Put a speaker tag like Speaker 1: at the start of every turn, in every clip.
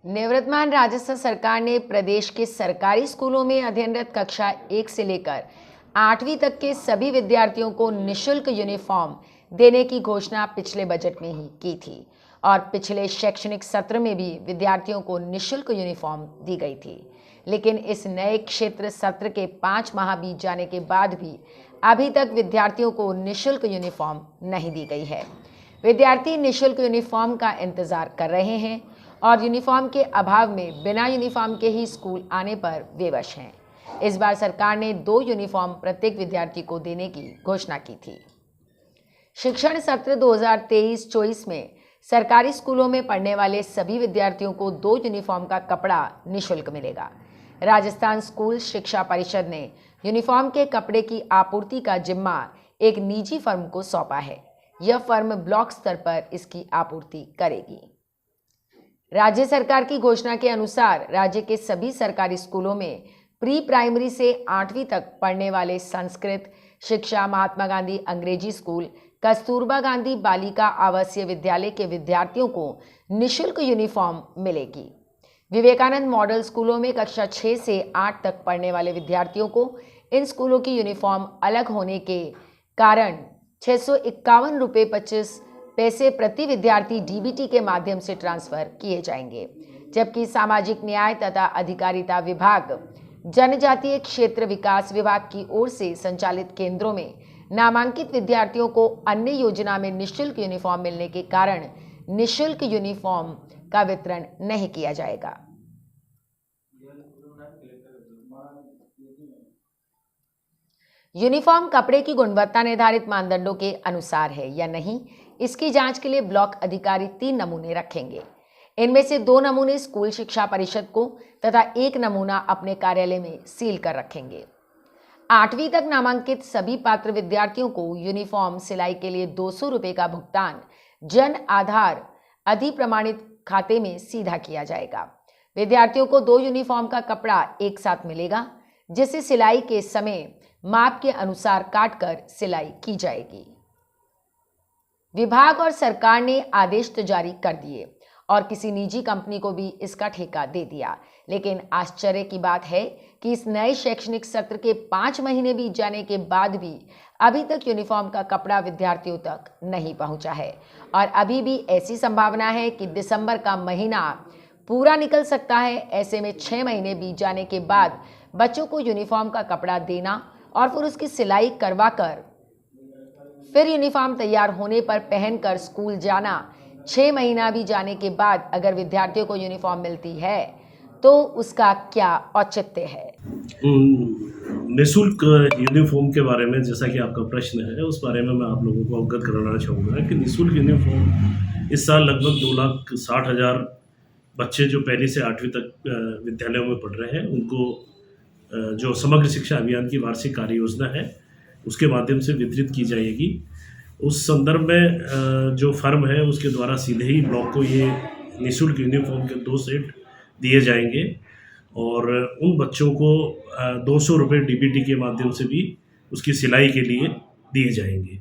Speaker 1: निवर्तमान राजस्थान सरकार ने प्रदेश के सरकारी स्कूलों में अध्ययनरत कक्षा 1 से लेकर 8वीं तक के सभी विद्यार्थियों को निःशुल्क यूनिफॉर्म देने की घोषणा पिछले बजट में ही की थी और पिछले शैक्षणिक सत्र में भी विद्यार्थियों को निःशुल्क यूनिफॉर्म दी गई थी। लेकिन इस नए क्षेत्र सत्र के 5 माह बीत जाने के बाद भी अभी तक विद्यार्थियों को निःशुल्क यूनिफॉर्म नहीं दी गई है। विद्यार्थी निःशुल्क यूनिफॉर्म का इंतजार कर रहे हैं और यूनिफॉर्म के अभाव में बिना यूनिफॉर्म के ही स्कूल आने पर विवश हैं। इस बार सरकार ने 2 यूनिफॉर्म प्रत्येक विद्यार्थी को देने की घोषणा की थी। शिक्षण सत्र 2023-24 में सरकारी स्कूलों में पढ़ने वाले सभी विद्यार्थियों को 2 यूनिफॉर्म का कपड़ा निःशुल्क मिलेगा। राजस्थान स्कूल शिक्षा परिषद ने यूनिफॉर्म के कपड़े की आपूर्ति का जिम्मा एक निजी फर्म को सौंपा है। यह फर्म ब्लॉक स्तर पर इसकी आपूर्ति करेगी। राज्य सरकार की घोषणा के अनुसार राज्य के सभी सरकारी स्कूलों में प्री प्राइमरी से 8वीं तक पढ़ने वाले संस्कृत शिक्षा, महात्मा गांधी अंग्रेजी स्कूल, कस्तूरबा गांधी बालिका आवासीय विद्यालय के विद्यार्थियों को निःशुल्क यूनिफॉर्म मिलेगी। विवेकानंद मॉडल स्कूलों में कक्षा 6 से 8 तक पढ़ने वाले विद्यार्थियों को इन स्कूलों की यूनिफॉर्म अलग होने के कारण 651 रुपये 25 पैसे प्रति विद्यार्थी डीबीटी के माध्यम से ट्रांसफर किए जाएंगे, जबकि सामाजिक न्याय तथा अधिकारिता विभाग, जनजातीय क्षेत्र विकास विभाग की ओर से संचालित केंद्रों में नामांकित विद्यार्थियों को अन्य योजना में निःशुल्क यूनिफॉर्म मिलने के कारण निःशुल्क यूनिफॉर्म का वितरण नहीं किया जाएगा। यूनिफॉर्म कपड़े की गुणवत्ता निर्धारित मानदंडों के अनुसार है या नहीं, इसकी जांच के लिए ब्लॉक अधिकारी 3 नमूने रखेंगे। इनमें से 2 नमूने स्कूल शिक्षा परिषद को तथा 1 नमूना अपने कार्यालय में सील कर रखेंगे। 8वीं तक नामांकित सभी पात्र विद्यार्थियों को यूनिफॉर्म सिलाई के लिए 200 रुपये का भुगतान जन आधार अधिप्रमाणित खाते में सीधा किया जाएगा। विद्यार्थियों को 2 यूनिफॉर्म का कपड़ा एक साथ मिलेगा, जिसे सिलाई के समय माप के अनुसार काटकर सिलाई की जाएगी। विभाग और सरकार ने आदेश तो जारी कर दिए और किसी निजी कंपनी को भी इसका ठेका दे दिया, लेकिन आश्चर्य की बात है कि इस नए शैक्षणिक सत्र के 5 महीने बीत जाने के बाद भी अभी तक यूनिफॉर्म का कपड़ा विद्यार्थियों तक नहीं पहुंचा है और अभी भी ऐसी संभावना है कि दिसंबर का महीना पूरा निकल सकता है। ऐसे में 6 महीने बीत जाने के बाद बच्चों को यूनिफॉर्म का कपड़ा देना और फिर उसकी सिलाई करवाकर फिर यूनिफॉर्म तैयार होने पर पहनकर स्कूल जाना, 6 महीना भी जाने के बाद अगर विद्यार्थियों को यूनिफॉर्म मिलती है तो उसका क्या औचित्य है।
Speaker 2: निःशुल्क यूनिफॉर्म के बारे में जैसा कि आपका प्रश्न है, उस बारे में मैं आप लोगों को अवगत कराना चाहूँगा कि निःशुल्क यूनिफॉर्म इस साल लगभग 2,60,000 बच्चे जो पहली से 8वीं तक विद्यालयों में पढ़ रहे हैं, उनको जो समग्र शिक्षा अभियान की वार्षिक कार्य योजना है उसके माध्यम से वितरित की जाएगी। उस संदर्भ में जो फर्म है उसके द्वारा सीधे ही ब्लॉक को ये निःशुल्क यूनिफॉर्म के 2 सेट दिए जाएंगे और उन बच्चों को 200 रुपये डीबीटी के माध्यम से भी उसकी सिलाई के लिए दिए जाएंगे।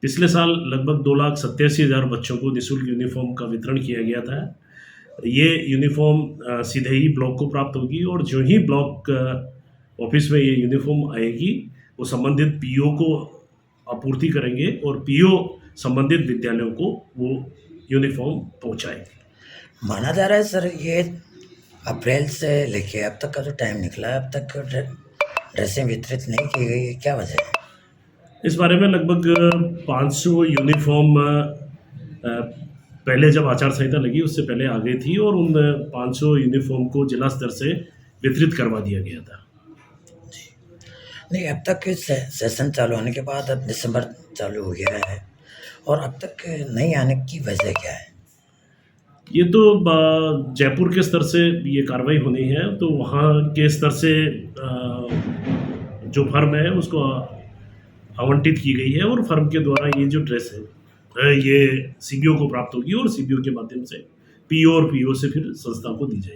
Speaker 2: पिछले साल लगभग 2,87,000 बच्चों को निःशुल्क यूनिफॉर्म का वितरण किया गया था। ये यूनिफॉर्म सीधे ही ब्लॉक को प्राप्त होगी और जो ही ब्लॉक ऑफिस में ये यूनिफॉर्म आएगी वो संबंधित पीओ को आपूर्ति करेंगे और पीओ संबंधित विद्यालयों को वो यूनिफॉर्म पहुंचाएंगे।
Speaker 3: माना जा रहा है सर, ये अप्रैल से लेके अब तक का जो टाइम निकला है, अब तक ड्रेसें वितरित नहीं की गई, क्या वजह है?
Speaker 2: इस बारे में लगभग 500 यूनिफॉर्म पहले जब आचार संहिता लगी उससे पहले आ गई थी और उन 500 यूनिफॉर्म को जिला स्तर से वितरित करवा दिया गया था।
Speaker 3: नहीं, अब तक सेशन चालू होने के बाद अब दिसंबर चालू हो गया है और अब तक नहीं आने की वजह क्या है?
Speaker 2: ये तो जयपुर के स्तर से ये कार्रवाई होनी है, तो वहाँ के स्तर से जो फर्म है उसको आवंटित की गई है और फर्म के द्वारा ये जो ड्रेस है ये सीबीओ को प्राप्त होगी और सीबीओ के माध्यम से पीओ और पीओ से फिर संस्था को दी जाएगी।